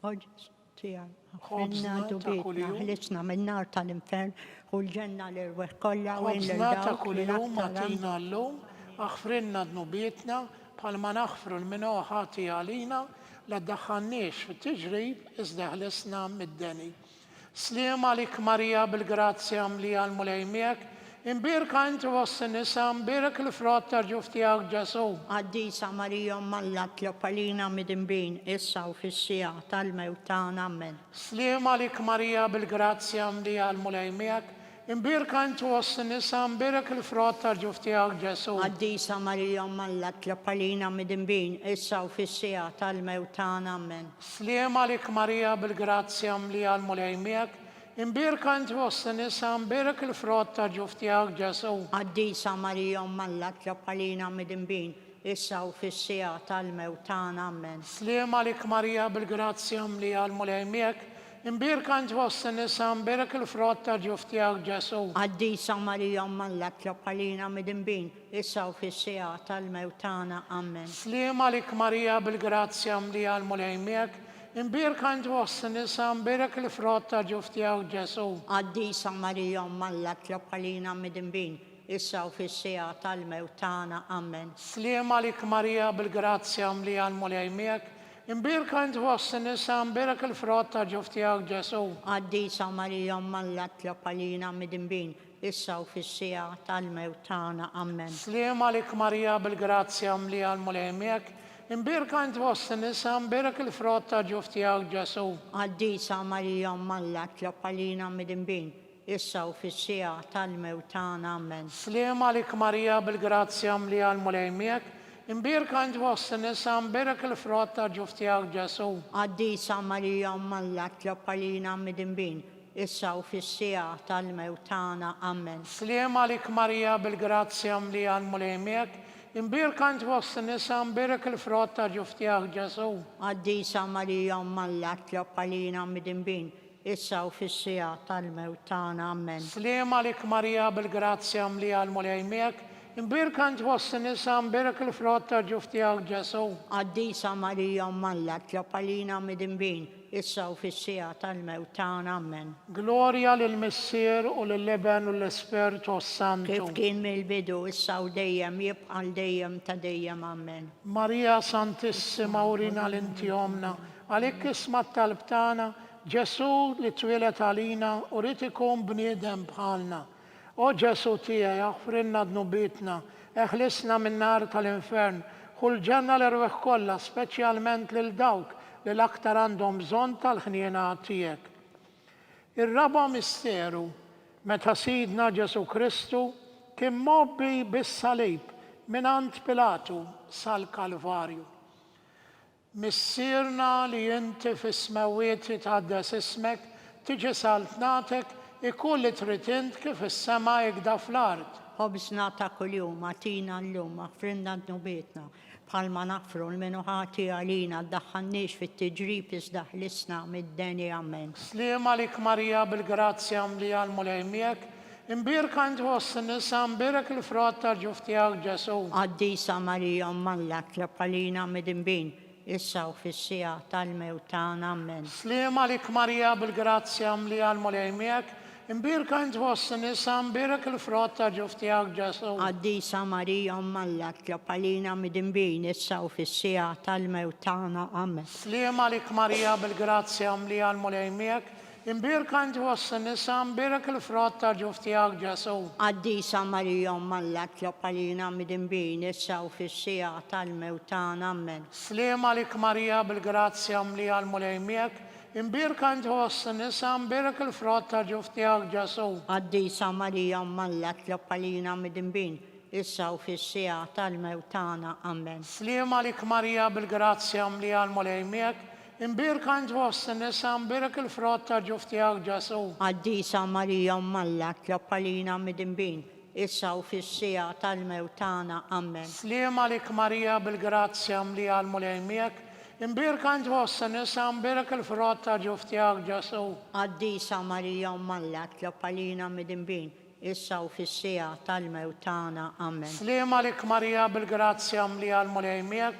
Ħobżna dubietna, ħlisna min-nar tal-infern u l-ġenna l-irweħ kollha u Ħobżna ta' kuljum matina llum, aħfrinna dnubietna bħalma naħfru l-minnu ħati għalina la ddaħħalniex fit-tiġrib iżda ħlisna mid-deni. Sliem għalik Marija bil-grazzja mlija l-mulejmiek, imbirka inti wossi nisa, imbirek il-frott tarġuf tiegħek Ġesu. Għaddisa Marija Malla tlopalina mid-imbin, issa u fis-sija tal-mewt tagħna. Amen. Sliem għalik Marija bil-grazzja mlija l-mulejmiek, imbirka inti wossi nisa, imbirek il-frott tarġuf tiegħek Ġesu. Għaddisa Marija Malla tlopalina mid-imbin, issa u fis-sija tal-mewt tagħna. Amen. Sliem għalik Marija bil-grazzja mlija l-mulejmiek, imbirka inti wossi nisa, imbirek il-frott tarġuf tiegħek Ġesu. Għaddisa Marija Malla tlopalina mid-imbin, issa u fis-sija tal-mewt tagħna. Amen. Sliem għalik Marija bil-grazzja mlija l-mulejmiek, imbirka inti wossi nisa, imbirek il-frott tarġuf tiegħek Ġesu. Għaddisa Marija Malla tlopalina mid-imbin, issa u fis-sija tal-mewt tagħna. Amen. Sliem għalik Marija bil-grazzja mlija l-mulejmiek, imbirka inti wossi nisa, imbirek il-frott tarġuf tiegħek Ġesu. Għaddisa Marija Malla tlopalina mid-imbin, issa u fis-sija tal-mewt tagħna. Amen. Sliem għalik Marija bil-grazzja mlija l-mulejmiek, imbirka inti wossi nisa, imbirek il-frott tarġuf tiegħek Ġesu. Għaddisa Marija Malla tlopalina mid-imbin, issa u fis-sija tal-mewt tagħna. Amen. Sliem għalik Marija bil-grazzja mlija l-mulejmiek, imbirka inti wossi nisa, imbirek il-frott tarġuf tiegħek Ġesu. Għaddisa Marija Malla tlopalina mid-imbin, issa u fis-sija tal-mewt tagħna. Amen. Sliem għalik Marija bil-grazzja mlija l-mulejmiek, imbirka inti wossi nisa, imbirek il-frott tarġuf tiegħek Ġesu. Għaddisa Marija Malla tlopalina mid-imbin, issa u fis-sija tal-mewt tagħna. Amen. Sliem għalik Marija bil-grazzja mlija l-mulejmiek, imbirka inti wossi nisa, imbirek il-frott tarġuf tiegħek Ġesu. Għaddisa Marija Malla tlopalina mid-imbin, issa u fis-sija tal-mewt tagħna. Amen. Sliem għalik Marija bil-grazzja mlija l-mulejmiek, imbirka inti wossi nisa, imbirek il-frott tarġuf tiegħek Ġesu. Għaddisa Marija Malla tlopalina mid-imbin, issa u fis-sija tal-mewt tagħna. Amen. Gloria lill-Missier u lill-Iben u l-Spiritu Santu. Kif kien mill-bidu, issa u dejjem jibqa' dejjem ta' dejjem. Amen. Marija Santissima urina l-inti omna, għalik ismat tal-btana, Ġesu li twilet għalina u rrid ikun bniedem bħalna. O Ġesu tiegħi aħfrinna dnubietna, eħlisna min-nar tal-infern, ħul ġenna l-erweħ kollha, speċjalment lil dawk li l-aktar għandhom bżonn tal-ħniena tiegħek. Ir-raba misteru, meta Sidna Ġesu Kristu kien mobbi bis-salib mingħand Pilatu sal-Kalvarju. Missierna li inti fis-smawiet titħaddes ismek, tiġi saltnatek, ikolli tritint kif is-sema jekda fl-art. Ħobżna ta' kuljum għatina llum, aħfrinna dnubietna, bħalma naħfru l-minnu ħati għalina, ddaħħalniex fit-tiġrib iżda ħlisna mid-deni. Amen. Sliem għalik Marija bil-grazzja mlija l-mulejmiek, imbirka inti wossi nisa, imbirek il-frott tarġuf tiegħek Ġesu. Għaddisa Marija Malla tlopalina mid-imbin, issa u fis-sija tal-mewt tagħna. Amen. Sliem għalik Marija bil-grazzja mlija l-mulejmiek, imbirka inti wossi nisa, imbirek il-frott tarġuf tiegħek Ġesu. Għaddisa Marija Malla tlopalina mid-imbin, issa u fis-sija tal-mewt tagħna. Amen. Sliem għalik Marija bil-grazzja mlija l-mulejmiek, imbirka int fost in-nisa, imbirek il-frott ta' ġuf tiegħek Ġesu. Għaddisa Marija Malla tlob għalina mid-imbin issa u fis-sija tal-mewt tagħna. Amen. Sliem għalik Marija bil-grazzja mlija l-mulej miegħek, imbirka int fost in-nisa, imbirek il-frott ta' ġuf tiegħek Ġesu. Għaddisa Marija Malla tlob għalina mid-imbin issa u fis-sija tal-mewt tagħna. Amen. Sliem għalik Marija bil-grazzja mlija l-mulej miegħek, imbirka int fost in-nisa, imbirek il-frott ta' ġuf tiegħek Ġesu. Għaddisa Marija Malla tlob għalina mid-imbin issa u fis-sija tal-mewt tagħna. Amen. Sliem għalik Marija bil-grazzja mlija l-mulej miegħek, imbirka int fost in-nisa, imbirek il-frott ta' ġuf tiegħek Ġesu. Għaddisa Marija Malla tlob għalina mid-imbin issa u fis-sija tal-mewt tagħna. Amen. Sliem għalik Marija bil-grazzja mlija l-mulej miegħek,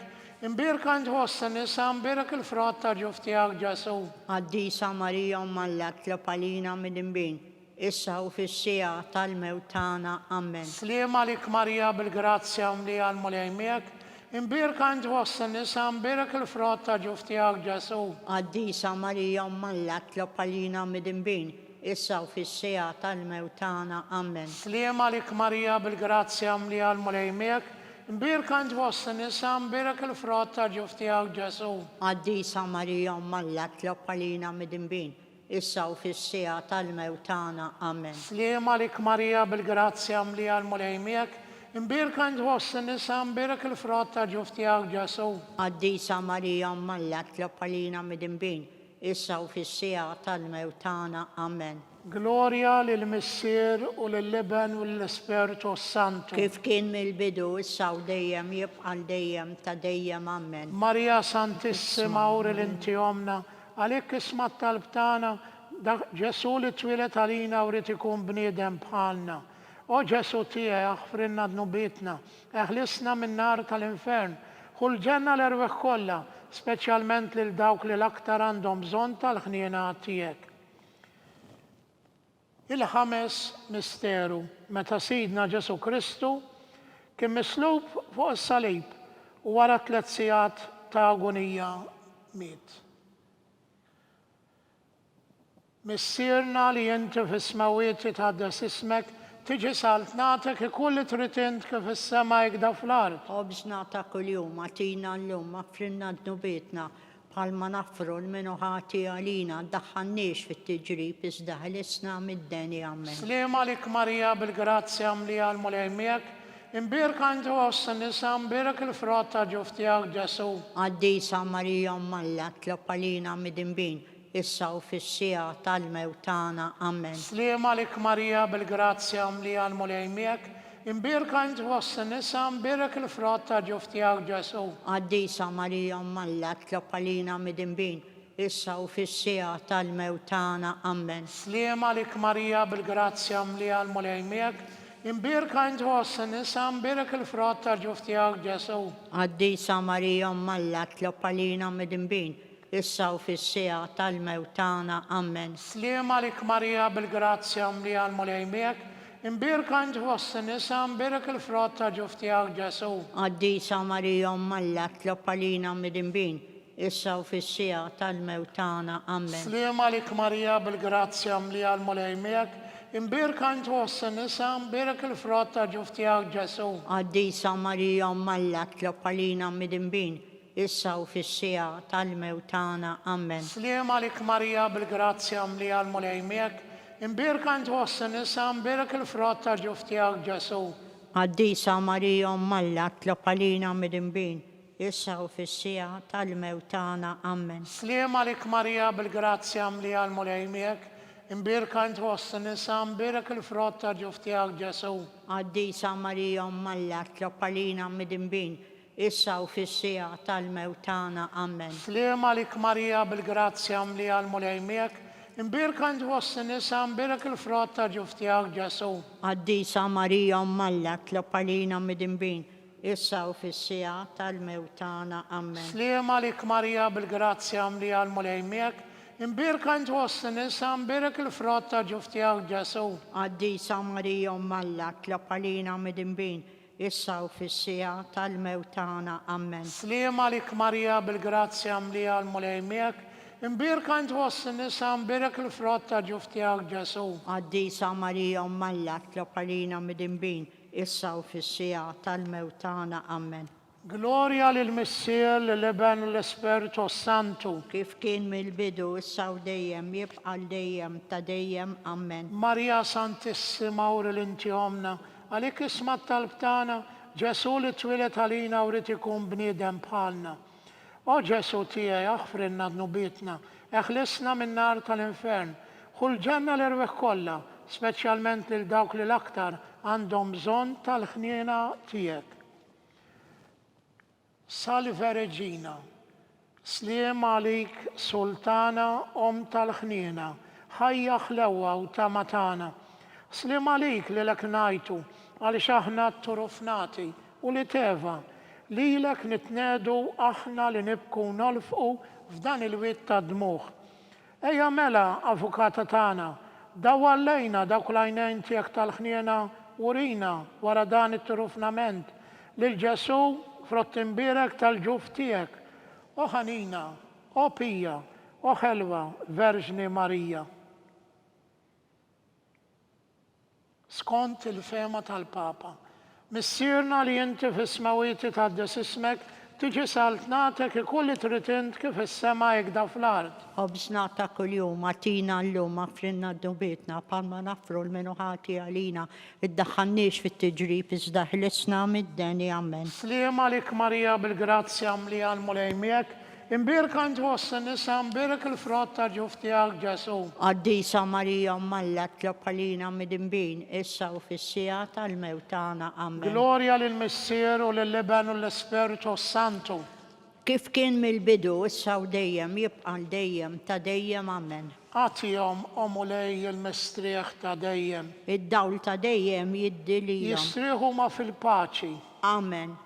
imbirka int fost in-nisa, imbirek il-frott ta' ġuf tiegħek Ġesu. Għaddisa Marija Malla tlob għalina mid-imbin issa u fis-sija tal-mewt tagħna. Amen. Sliem għalik Marija bil-grazzja mlija l-mulej miegħek, imbirka int fost in-nisa, imbirek il-frott ta' ġuf tiegħek Ġesu. Għaddisa Marija Malla tlob għalina mid-imbin issa u fis-sija tal-mewt tagħna. Amen. Sliem għalik Marija bil-grazzja mlija l-mulej miegħek, imbirka int fost in-nisa, imbirek il-frott ta' ġuf tiegħek Ġesu. Għaddisa Marija Malla tlob għalina mid-imbin issa u fis-sija tal-mewt tagħna. Amen. Sliem għalik Marija bil-grazzja mlija l-mulej miegħek, imbirka int fost in-nisa, imbirek il-frott ta' ġuf tiegħek Ġesu. Għaddisa Marija Malla tlob għalina mid-imbin issa u fis-sija tal-mewt tagħna. Amen. Gloria lill-Missier u lill-Iben u lill-Ispirtu Santu. Kif kien mill-bidu issa u dejjem jibqal dejjem ta' dejjem. Amen. Marija Santissima uri l-inti omna, għalik ismat tal-btana, Ġesu li twilet għalina u rrit ikun bniedem bħalna. O Ġesu tiegħi aħfrinna dnubitna, eħlisna minn nar tal-infern, kull ġenna l-erweħ kollha, speċjalment lil dawk li l-aktar għandhom bżonn tal-ħniena tiegħek. Il-ħames misteru, meta Sidna Ġesu Kristu kien mislub fuq is-salib u wara 3 sigħat ta' agonija miet. Missierna li inti fis-smawieti tħaddes ismek, tiġi salt nagħtek kull li trid int kif is-sema jgda fl-art. Ħobżna ta' kuljum għatina llum aħfrinna dnubitna bħalma naffru l-minu ħati għalina ddaħħalniex fit-tiġrib iżda ħlisna mid-deni. Amen. Sliem għalik Marija bil-grazzja mlija l-mulej miegħek, imbirka int fost in-nisa, imbirek il-frott ta' ġuf tiegħek Ġesu. Għaddisa Marija Malla tlob għalina mid-imbin issa u fis-sija tal-mewt tagħna. Amen. Sliem għalik Marija bil-grazzja mlija l-mulej miegħek, imbirka int fost in-nisa, imbirek il-frott ta' ġuf tiegħek Ġesu. Għaddisa Marija Malla tlob għalina mid-imbin issa u fis-sija tal-mewt tagħna. Amen. Sliem għalik Marija bil-grazzja mlija l-mulej miegħek, imbirka int fost in-nisa, imbirek il-frott ta' ġuf tiegħek Ġesu. Għaddisa Marija Malla tlob għalina mid-imbin issa u fis-sija tal-mewt tagħna. Amen. Sliem għalik Marija bil-grazzja mlija l-mulej miegħek, imbirka int fost in-nisa, imbirek il-frott ta' ġuf tiegħek Ġesu. Għaddisa Marija Malla tlob għalina mid-imbin issa u fis-sija tal-mewt tagħna. Amen. Sliem għalik Marija bil-grazzja mlija l-mulej miegħek, imbirka int fost in-nisa, imbirek il-frott ta' ġuf tiegħek Ġesu. Għaddisa Marija Malla tlob għalina mid-imbin issa u fis-sija tal-mewt tagħna. Amen. Sliem għalik Marija bil-grazzja mlija l-mulej miegħek, imbirka int fost in-nisa, imbirek il-frott ta' ġuf tiegħek Ġesu. Għaddisa Marija Malla tlob għalina mid-imbin issa u fis-sija tal-mewt tagħna. Amen. Sliem għalik Marija bil-grazzja mlija l-mulej miegħek, imbirka int fost in-nisa, imbirek il-frott ta' ġuf tiegħek Ġesu. Għaddisa Marija Malla tlob għalina mid-imbin issa u fis-sija tal-mewt tagħna. Amen. Sliem għalik Marija bil-grazzja mlija l-mulej miegħek, imbirka int fost in-nisa, imbirek il-frott ta' ġuf tiegħek Ġesu. Għaddisa Marija Malla tlob għalina mid-imbin issa u fis-sija tal-mewt tagħna. Amen. Sliem għalik Marija bil-grazzja mlija l-mulej miegħek, imbirka int fost in-nisa, imbirek il-frott ta' ġuf tiegħek Ġesu. Għaddisa Marija Malla tlob għalina mid-imbin issa u fis-sija tal-mewt tagħna. Amen. Sliem għalik Marija bil-grazzja mlija l-mulej miegħek, Imbirka ntħoss nisa mbirek il-frott ta' ġuftijak Ġesu. Għaddisa Marija Ummalla tlob għalina mid-imbin, issa u fis-sija tal-mewtana. Amen. Gloria l-Missier, l-Leben, l-Espiritu Santu. Kif kien mill-bidu, issa u dejjem, jibqa' dejjem ta' dejjem. Amen. Maria Santissima u l-inti omna, għalik ismat tal-btana, Ġesu li twilet għalina u rrit ikun bniedem bħalna. O Ġesu tijaj, aħfrinna d-nubietna, eħlisna minn nar tal-infern, kull ġenna l-irweħ kolla, speċjalment lil dawk li l-aktar għandhom bżonn tal-ħniena tijek. Salve Regina, sliem għalik Sultana om tal-ħniena, ħajja ħlewa u tamatana. Sliem għalik li l-ek najtu, għal xaħna t-turufnati u li teva, li l-ek nitnedu aħna li nibku nolfqu f'dan il-wit ta' dmuħ. Eja mela, avukata tana, dawallejna dawk lajnejn tiegħek tal-ħniena u rina wara dan it-turufnament lil Ġesu frott imbirek tal-ġuf tiegħek. O ħanina, o pija, o ħelwa, Verġni Marija. Skont il-fema tal-Papa, missirna li jinti fis-smawieti taddes ismek, tiġi saltnatek ikulli tritint kif is-sema jgda fl-art. Obżnata kull-jum, għatina l-lum, għafrinna d-dubietna, palma nafru l-menuħati għalina, id-daħannix fit-tġrib, izdaħlisna mid-deni. Amen. Sliem għalik Marija bil-grazzja mli għal-mulejmiek, imbirka ntħoss nisa imbirek il-frott ta' ġuftijak Ġesu. Għaddisa Marija Ummalla tlob għalina mid-imbin, issa u fis-sija tal-mewtana. Amen. Gloria l-Missier u l-Leben u l-Espiritu Santu. Kif kien mill-bidu, issa u dejjem, jibqa' dejjem ta' dejjem. Amen. Għatijom omulej il-mistrieħ ta' dejjem. Id-dawl ta' dejjem jiddililhom. Jistriħu ma fil-paċi. Amen.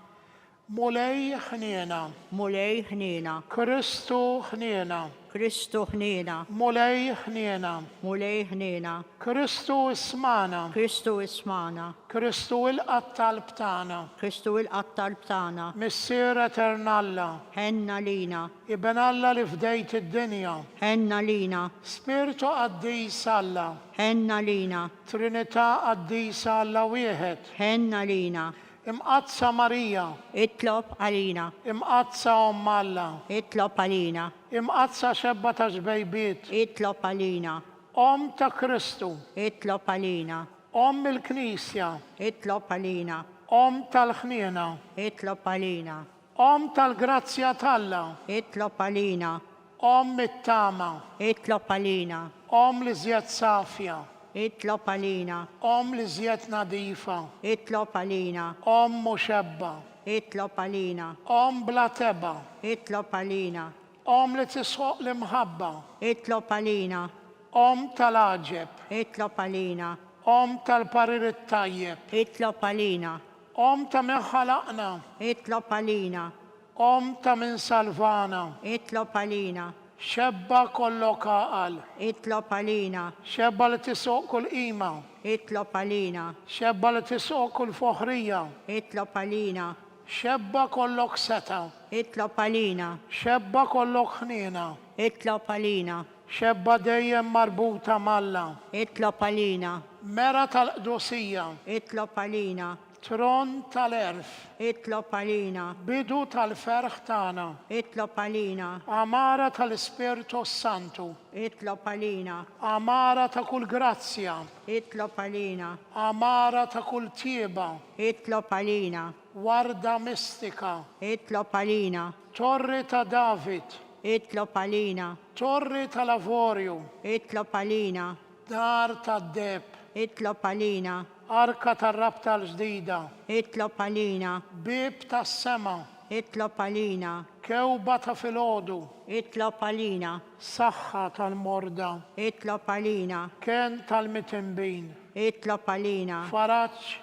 Mulej ħniena. Mulej ħniena. Kristu ħniena. Kristu ħniena. Mulej ħniena. Mulej ħniena. Kristu ismana. Kristu ismana. Kristu il-qattal btana. Kristu il-qattal btana. Missier eternalla. Ħenna lina. Iben Alla li fdejt id-dinja. Ħenna lina. Spiritu qaddis Alla. Ħenna lina. Trinità qaddisa Alla wieħed. Ħenna lina. Imqazza Marija. Itlob għalina. Imqazza Alla. Itlob għalina. Imqazza xebba ta' ġbejbiet. Itlob għalina. Om ta' Kristu. Itlob għalina. Om il-Knisja. Itlob għalina. Om tal-ħniena. Itlob għalina. Om tal-grazzja talla. Itlob għalina. Om it-tama. Itlob għalina. Om li zjed safja. Itlob għalina. Om li zjed nadifa. Itlob għalina. Om muxebba. Itlob għalina. Om bla teba. Itlob għalina. Om li tisħoq l-imħabba. Itlob għalina. Om tal-aġeb. Itlob għalina. Om tal-parir it-tajjeb. Itlob għalina. Om ta' min ħalaqna. Itlob għalina. Om ta' min salvana. Itlob għalina. Xebba kollok għal. Itlob għalina. Xebba li tisħoq kull qima. Itlob għalina. Xebba li tisħoq kull foħrija. Itlob għalina. Xebba kollok seta. Itlob għalina. Xebba kollok ħniena. Itlob għalina. Xebba dejjem marbuta malla. Itlob għalina. Mera tal-qdusija. Itlob għalina. Tron tal-erf. Itlob għalina. Bidu tal-ferħ tana. Itlob għalina. Amara tal-Spiritu Santu. Itlob għalina. Amara ta' kull grazzja. Itlob għalina. Amara ta' kull tieba. Itlob għalina. Warda mistika. Itlob għalina. Torri ta' David. Itlob għalina. Torri tal-Avorju. Itlob għalina. Dar ta' Deb. Itlob għalina. Arka tar-rab tal-ġdida. Itlob għalina. Bib tas-sema. Itlob għalina. Kewba ta' filgħodu. Itlob għalina. Saħħa tal-morda. Itlob għalina. Ken tal-mitimbin. Itlob għalina. Faraġġ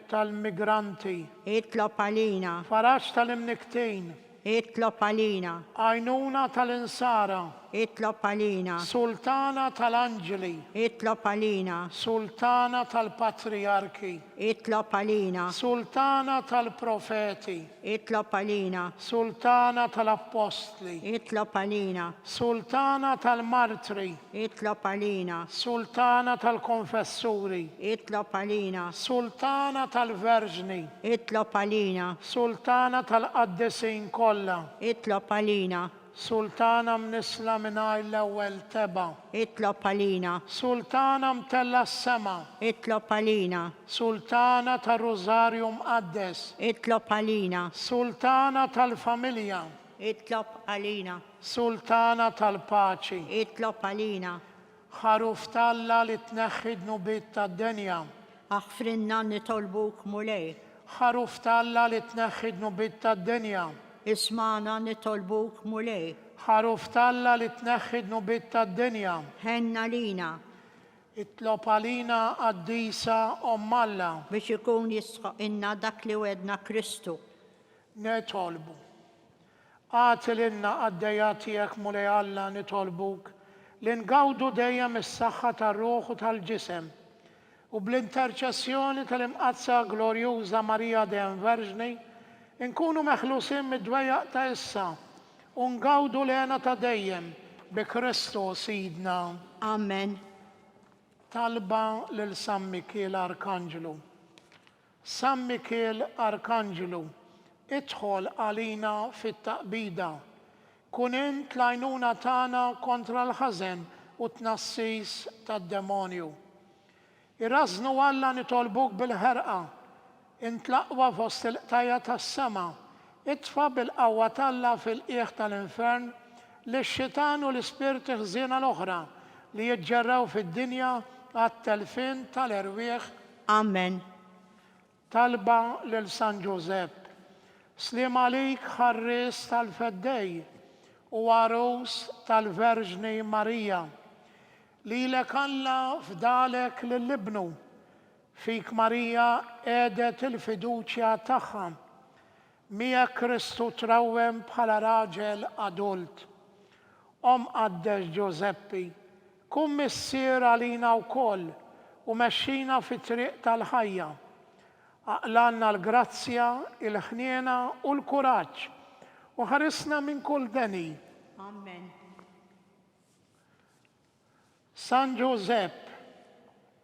tal-migranti. Itlob għalina. Faraġġ tal-imniktin. Itlob għalina. Għajnuna tal-insara. Itlob għalina. Sultana tal-Anġeli, Itlob għalina. Sultana tal-Patriarki, Itlob għalina. Sultana tal-Profeti, Itlob għalina. Sultana tal-Apostli, Itlob għalina. Sultana tal-Martri, Itlob għalina. Sultana tal-Konfessuri, Itlob għalina. Sultana tal-Verġni, Itlob għalina. Sultana tal-Qaddisin kollha, Itlob għalina. Sultana mnisla mingħajr l-ewwel teba, Itlob għalina. Sultana mtella s-sema, Itlob għalina. Sultana tal-Rożarju Mqaddes, Itlob għalina. Sultana tal-Familja, Itlob għalina. Sultana tal-Paċi, Itlob għalina. ħaruf talla li tneħħi d-nubiet tad-dinja, Aħfrinna nitolbuk mulej. ħaruf talla li tneħħi d-nubiet tad-dinja, Ismana nitolbuk mulej. ħaruf talla li tneħħi d-nubiet tad-dinja, Ħenna lina itlob għalina qaddisa Omm Alla, biex ikun jisħaq inna dak li wedna Kristu. netolbu. Għati l-inna għaddejja tiegħek mulej Alla nitolbuk li ngawdu dejjem is-saħħa tar-ruħ u tal-ġisem u bl-interċessjoni tal-imqazza glorjuża Marija Dejjem Verġni nkunu meħlusin mid-dwejjaq ta' issa u ngawdu lena ta' dejjem bi Kristu Sidna. Amen. Talba lil San Mikiel Arkanġelu. San Mikiel Arkanġelu, idħol għalina fit-taqbida. Kun int l-għajnuna tagħna kontra l-ħażen u tnassis tad-demonju. Irrażnu Alla nitolbuk bil-ħerqa, intlaqwa fost il-qtajja tas-sema, itfa bil-qawwa talla fil-qiegħ tal-infern lix-xitan u l-ispirti ħżiena l-oħra li jiġġerraw fid-dinja għat-telfin tal-erwieħ. Amen. Talba lil San Giuseppe. Slim għalik ħarris tal-feddej u għarus tal-Verġni Marija. Lilek Alla fdalek lill-ibnu. Fik Marija għedet il-fiduċja tagħha. Miegħek Kristu trawwem bħala raġel adult. Qaddes Giuseppi, kun missier għalina wkoll u mexxina fit-triq tal-ħajja. Aqlanna l-grazzja, il-ħniena u l-kuraġġ u ħarisna minn kull deni. Amen. San Giuseppe,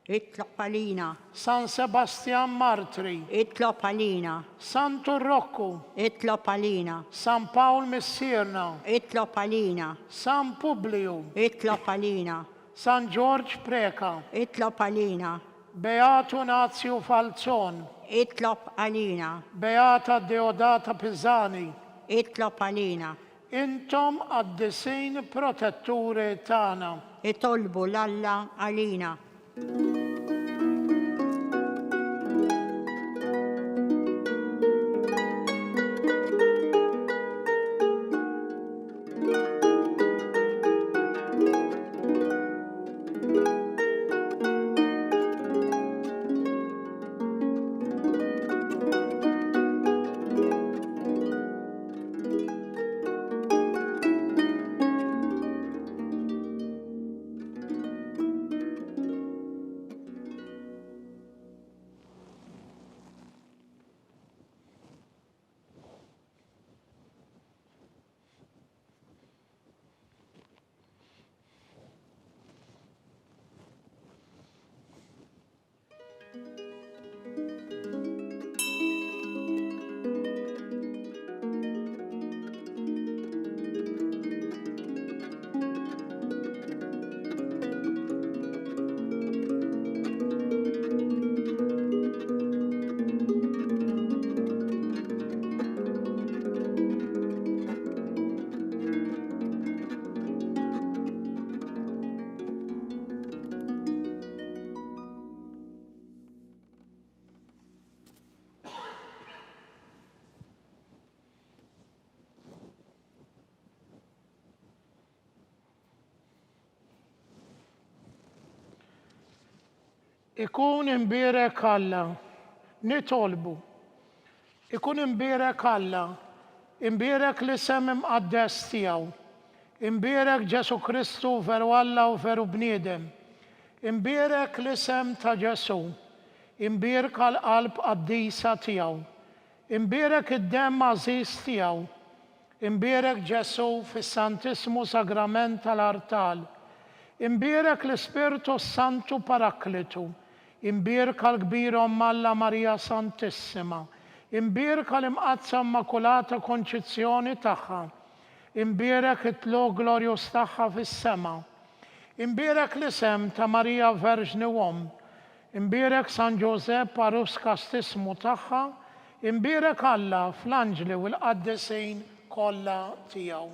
Itlob għalina. San Sebastian Martri, Itlob għalina. San Turrokku, Itlob għalina. San Pawl Missierna, Itlob għalina. San Publiu, Itlob għalina. San George Preka, Itlob għalina. Beatu Nazio Falzon, Itlob għalina. Beata Deodata Pisani, Itlob għalina. intom għaddisin protetturi tagħna. Itolbu l-Alla għalina. Ikun imbierek Alla, nitolbu. Ikun imbierek Alla, imbierek li sem imqaddes tiegħu. Imbierek Ġesu Kristu veru Alla u veru bniedem. Imbierek l-isem ta' Ġesu. Imbierek għal-qalb qaddisa tiegħu. Imbierek id-dem għażiż tiegħu. Imbierek Ġesu fis-Santismu Sagrament tal-Artal. Imbierek l-Ispirtu Santu Paraklitu. Imbierek għal-kbir Alla Marija Santissima. Imbierek għal-imqazza Immakulata Konċizzjoni tagħha. Imbierek it-tlu glorjus tagħha fis-sema. Imbierek l-isem ta' Marija Verġni Uomm. Imbierek San Ġosep Arus Kastismu tagħha. Imbierek Alla fl-anġli u l-qaddisin kollha tiegħu.